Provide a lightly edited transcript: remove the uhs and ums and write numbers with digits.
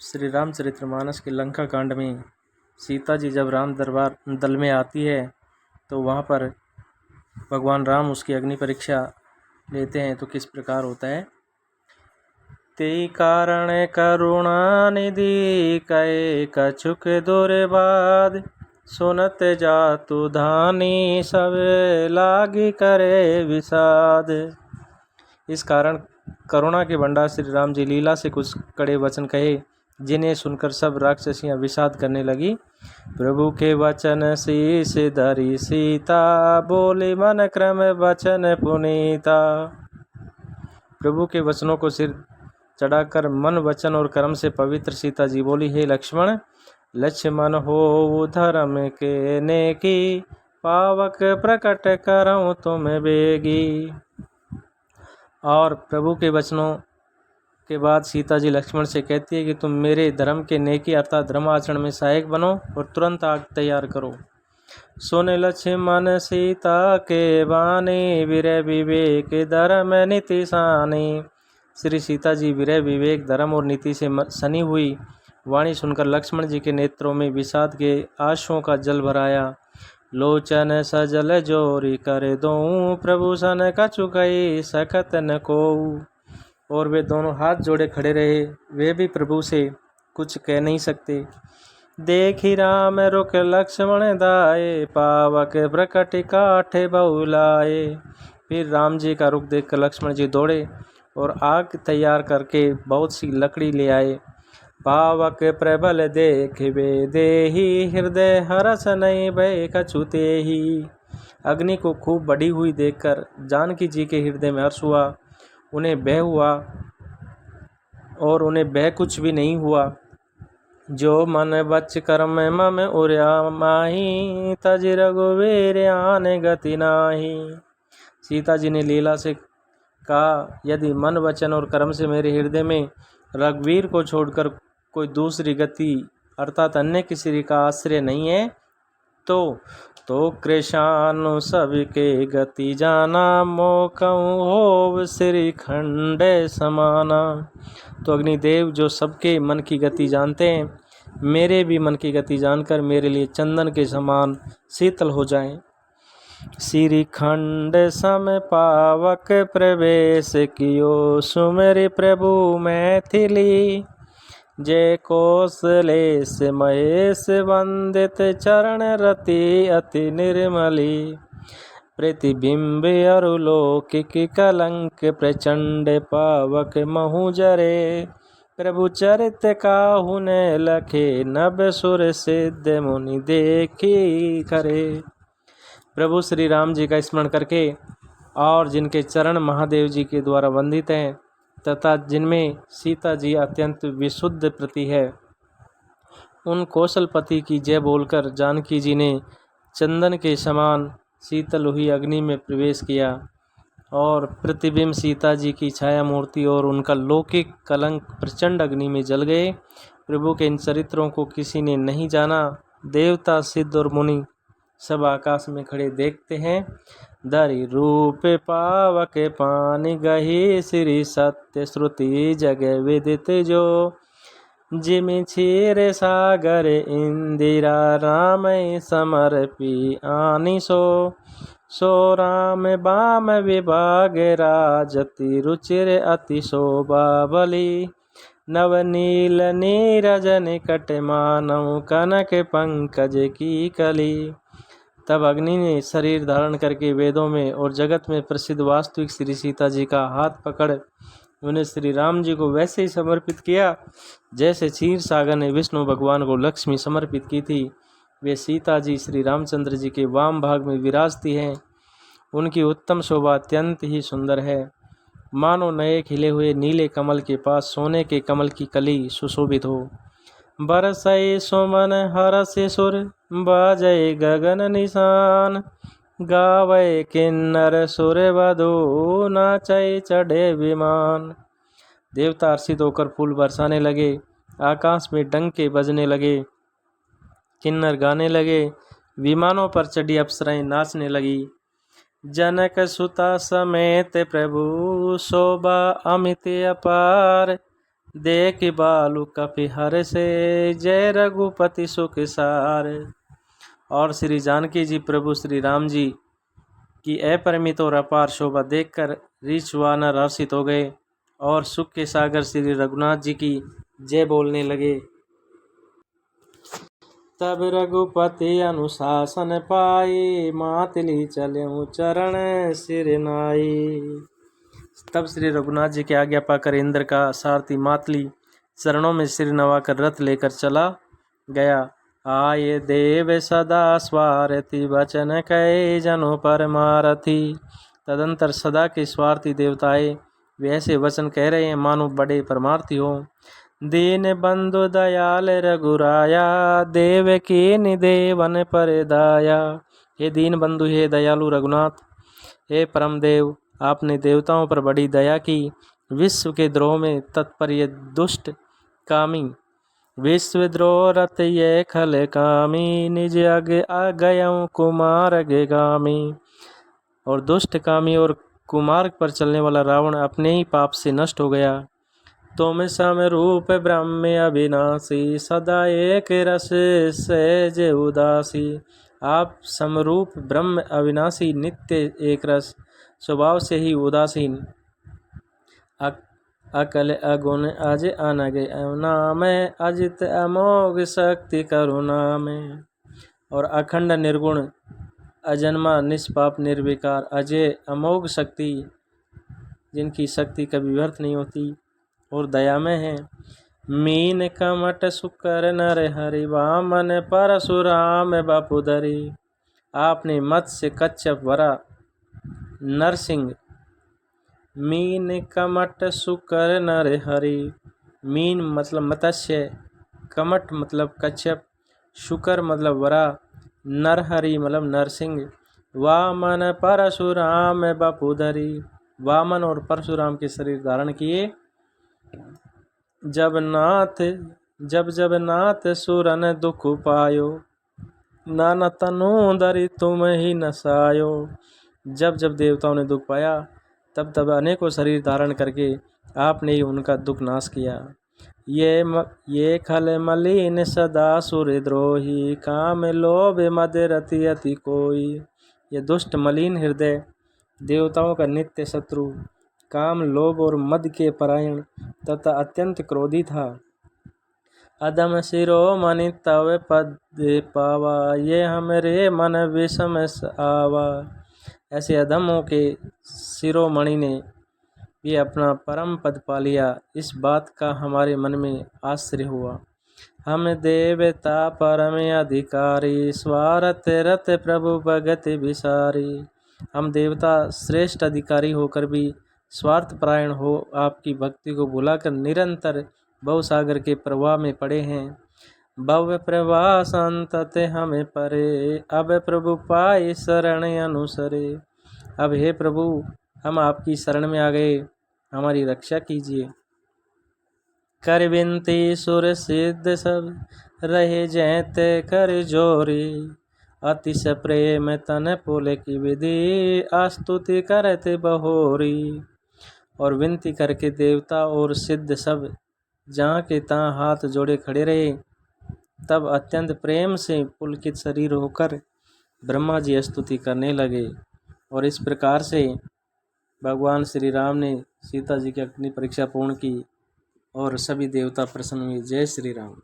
श्री रामचरितमानस के लंका कांड में सीता जी जब राम दरबार दल में आती है तो वहाँ पर भगवान राम उसकी अग्नि परीक्षा लेते हैं। तो किस प्रकार होता है। ते कारण करुणा निधि कहे कछुक दुर्बाद सुनत जातु धानी सब लागी करे विषाद। इस कारण करुणा के भंडार श्री राम जी लीला से कुछ कड़े वचन कहे, जिन्हें सुनकर सब राक्षसियां विषाद करने लगी। प्रभु के वचन शीस धरी सीता बोली मन क्रम वचन पुनीता। प्रभु के वचनों को सिर चढ़ाकर मन वचन और कर्म से पवित्र सीता जी बोली, हे लक्ष्मण, लक्ष्मण हो धर्म के नेकी पावक प्रकट करऊं तुम बेगी। और प्रभु के वचनों के बाद सीता जी लक्ष्मण से कहती है कि तुम मेरे धर्म के नेकी अर्थात धर्माचरण में सहायक बनो और तुरंत आग तैयार करो। सुन लक्ष्मण सीता के वाणी वीर विवेक धर्म नीति सानी। श्री सीता जी वीर विवेक धर्म और नीति से सनी हुई वाणी सुनकर लक्ष्मण जी के नेत्रों में विषाद के आंसुओं का जल भराया। लोचन सजल जोरी कर दो प्रभु सन कछु कही सकत न को। और वे दोनों हाथ जोड़े खड़े रहे, वे भी प्रभु से कुछ कह नहीं सकते। देखी राम रुक लक्ष्मण दाए पावक प्रकट काठे बहुलाए। फिर राम जी का रुख देखकर लक्ष्मण जी दौड़े और आग तैयार करके बहुत सी लकड़ी ले आए। पावक प्रबल देख वे देही हृदय हरस नहीं भय कछुते ही। अग्नि को खूब बढ़ी हुई देखकर जानकी जी के हृदय में हर्ष हुआ, उन्हें भय हुआ और उन्हें भय कुछ भी नहीं हुआ। जो मन बच कर्म मम उर्या माही तज रघुवीर आने गति नाही। सीता जी ने लीला से कहा, यदि मन वचन और कर्म से मेरे हृदय में रघुवीर को छोड़कर कोई दूसरी गति अर्थात अन्य किसी का आश्रय नहीं है तो कृशानु सबके गति जाना मोकऊ होव श्री खंडे समाना। तो अग्निदेव जो सबके मन की गति जानते हैं, मेरे भी मन की गति जानकर मेरे लिए चंदन के समान शीतल हो जाएं। श्री खंड सम पावक प्रवेश कियो सुमेरि प्रभु मैथिली। जय कौशलेश महेश वंदित चरण रति अति निर्मली। प्रतिबिंब अरुलोकिक कलंक प्रचंड पावक महु जरे। प्रभु चरित काहु ने लखे नभ सुर सिद्ध मुनि देखी करे। प्रभु श्री राम जी का स्मरण करके और जिनके चरण महादेव जी के द्वारा वंदित हैं तथा जिनमें सीता जी अत्यंत विशुद्ध प्रति है, उन कौशलपति की जय बोलकर जानकी जी ने चंदन के समान शीतल हुई अग्नि में प्रवेश किया और प्रतिबिंब सीता जी की छाया मूर्ति और उनका लौकिक कलंक प्रचंड अग्नि में जल गए। प्रभु के इन चरित्रों को किसी ने नहीं जाना। देवता सिद्ध और मुनि सब आकाश में खड़े देखते हैं। धरि रूप पावक पानी गही श्री सत्य श्रुति जग विदित जो। जिमि क्षीर सागर इंदिरा राम समर्पी आनी सो राम बाम विभाग राजति रुचिर अति शोभा बली। नवनील नीरज निकट मानव कनक पंकज की कली। तब अग्नि ने शरीर धारण करके वेदों में और जगत में प्रसिद्ध वास्तविक श्री सीता जी का हाथ पकड़ उन्हें श्री राम जी को वैसे ही समर्पित किया जैसे क्षीर सागर ने विष्णु भगवान को लक्ष्मी समर्पित की थी। वे सीता जी श्री रामचंद्र जी के वाम भाग में विराजती हैं। उनकी उत्तम शोभा अत्यंत ही सुंदर है, मानो नए खिले हुए नीले कमल के पास सोने के कमल की कली सुशोभित हो। बरसई सुमन हरसि सुर बाजय गगन निशान। गावै किन्नर सुर वधू नाचै चढ़े विमान। देवता हर्षित होकर फूल बरसाने लगे, आकाश में डंके बजने लगे, किन्नर गाने लगे, विमानों पर चढ़ी अप्सराएं नाचने लगी। जनक सुता समेत प्रभु शोभा अमित अपार। देख बालु कपि हर से, जय रघुपति सुख सार। और श्री जानकी जी प्रभु श्री राम जी की अपरिमित और अपार शोभा देखकर रीछ वानर हर्षित हो गए और सुख के सागर श्री रघुनाथ जी की जय बोलने लगे। तब रघुपति अनुशासन पाई, मातली चले चरण सिर नाई। तब श्री रघुनाथ जी की आज्ञा पाकर इंद्र का सारथी मातली चरणों में सिर नवाकर रथ लेकर चला गया। आये देव सदा स्वारथी, वचन कहे जनो परमारथी। तदंतर सदा के स्वार्थी देवताएं वे ऐसे वचन कह रहे हैं मानो बड़े परमार्थी हो। दीन बंधु दयाल रघुराया, देव की निदेवन पर दाया। हे दीन बंधु, हे दयालु रघुनाथ, हे परम देव, आपने देवताओं पर बड़ी दया की। विश्व के द्रोह में तत्पर ये दुष्ट कामी, विश्वद्रोह रत ये खल कामी, निज अगयं कुमार अगगामी। और दुष्ट कामी और कुमार्ग पर चलने वाला रावण अपने ही पाप से नष्ट हो गया। तुम सम रूप ब्रह्म अविनाशी, सदा एक रस सहज उदासी। आप समरूप ब्रह्म अविनाशी, नित्य एक रस, स्वभाव से ही उदासीन, अकल अगुण अज अनग नाम, अजित अमोघ शक्ति करुणा में। और अखंड निर्गुण, अजन्मा, निष्पाप, निर्विकार, अजय, अमोघ शक्ति, जिनकी शक्ति कभी व्यर्थ नहीं होती और दया में है। मीन कमट सुकर नर हरि, वामन परशुराम बापुधरी। आपने मत्स्य कच्छप वरा नरसिंह, मीन कमट सुकर नर हरि। मीन मतलब मत्स्य, कमट मतलब कच्छप, शुकर मतलब वरा, नरहरि मतलब नरसिंह, वामन परशुराम बापुधरी। वामन और परशुराम के शरीर धारण किए। जब नाथ सुरन दुख पायो, नाना तनु धरि तुम ही नसायो। जब जब देवताओं ने दुख पाया तब तब अनेकों शरीर धारण करके आपने ही उनका दुख नाश किया। ये खल मलिन सदा सुरद्रोही, काम लोभ मद रति अति कोई। ये दुष्ट मलिन हृदय देवताओं का नित्य शत्रु, काम, लोभ और मद के परायण तथा अत्यंत क्रोधी था। अधम शिरोमणि तव पद पावा, ये हमरे मन विषम आवा। ऐसे अधमों के शिरोमणि ने ये अपना परम पद पा लिया, इस बात का हमारे मन में आश्चर्य हुआ। हम देवता परम अधिकारी, स्वार्थ रत प्रभु भगत विसारी। हम देवता श्रेष्ठ अधिकारी होकर भी स्वार्थ परायण हो आपकी भक्ति को भुलाकर निरंतर भवसागर के प्रवाह में पड़े हैं। भव प्रवाह संतते हमें परे, अब प्रभु पाए शरण अनुसरे। अब हे प्रभु, हम आपकी शरण में आ गए, हमारी रक्षा कीजिए। कर विनती सुर सिद्ध सब, रहे जैते कर जोरी। अतिश प्रेम तन पुल की विधि, आस्तुति करते बहोरी। और विनती करके देवता और सिद्ध सब जहाँ के तहाँ हाथ जोड़े खड़े रहे। तब अत्यंत प्रेम से पुलकित शरीर होकर ब्रह्मा जी स्तुति करने लगे। और इस प्रकार से भगवान श्री राम ने सीता जी की अग्नि परीक्षा पूर्ण की और सभी देवता प्रसन्न हुए। जय श्री राम।